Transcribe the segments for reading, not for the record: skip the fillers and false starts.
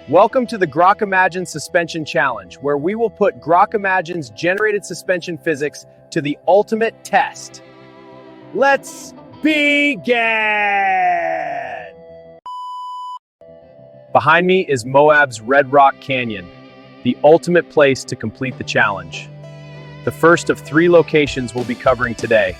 Welcome to the Grok Imagine Suspension Challenge, where we will put Grok Imagine's generated suspension physics to the ultimate test. Let's begin! Behind me is Moab's Red Rock Canyon, the ultimate place to complete the challenge. The first of 3 locations we'll be covering today.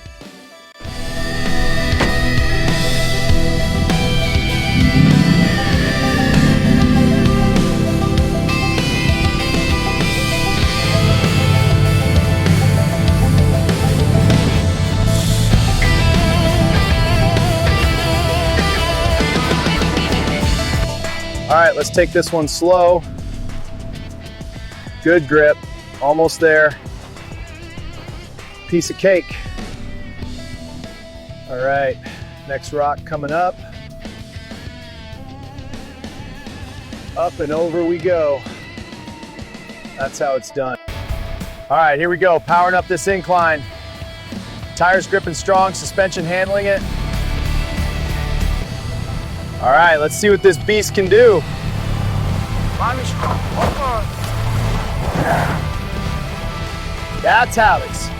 All right, let's take this one slow. Good grip, almost there. Piece of cake. All right, next rock coming up. Up and over we go. That's how it's done. All right, here we go, powering up this incline. Tires gripping strong, suspension handling it. All right, let's see what this beast can do. That's how it is.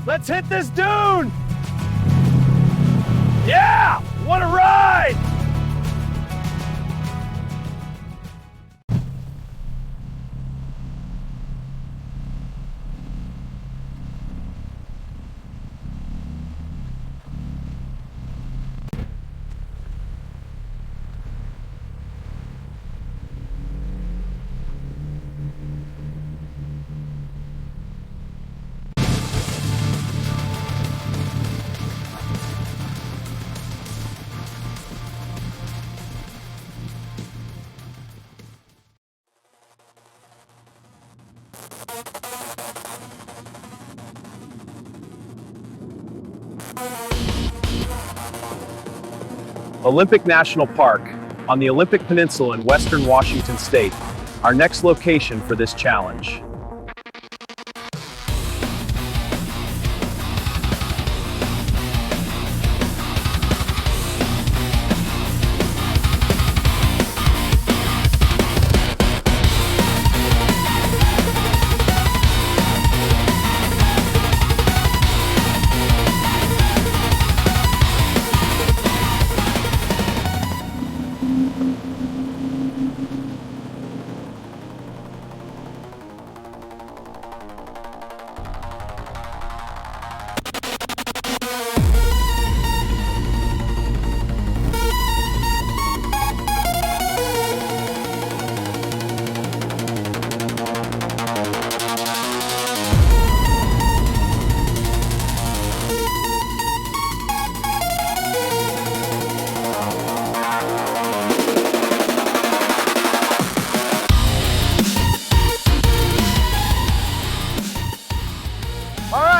Let's hit this dune! Yeah! What a ride! Olympic National Park, on the Olympic Peninsula in western Washington state, our next location for this challenge.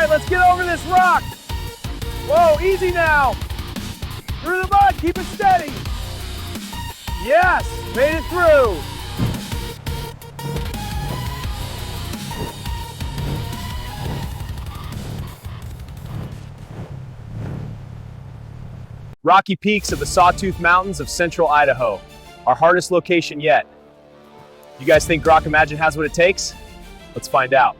Let's get over this rock. Whoa, easy now. Through the mud, keep it steady. Yes, made it through. Rocky Peaks of the Sawtooth Mountains of central Idaho, our hardest location yet. You guys think Grok Imagine has what it takes? Let's find out.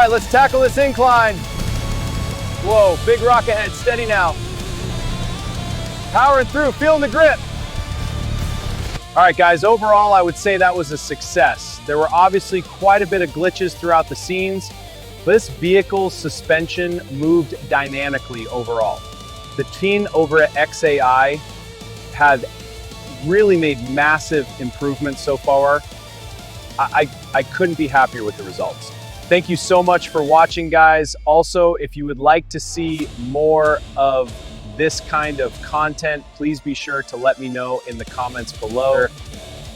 right, let's tackle this incline. Whoa, big rock ahead, steady now. Powering through, feeling the grip. All right, guys, overall, I would say that was a success. There were obviously quite a bit of glitches throughout the scenes, but this vehicle's suspension moved dynamically overall. The team over at XAI had really made massive improvements so far. I couldn't be happier with the results. Thank you so much for watching, guys. Also, if you would like to see more of this kind of content, please be sure to let me know in the comments below.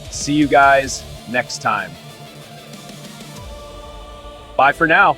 See you guys next time. Bye for now.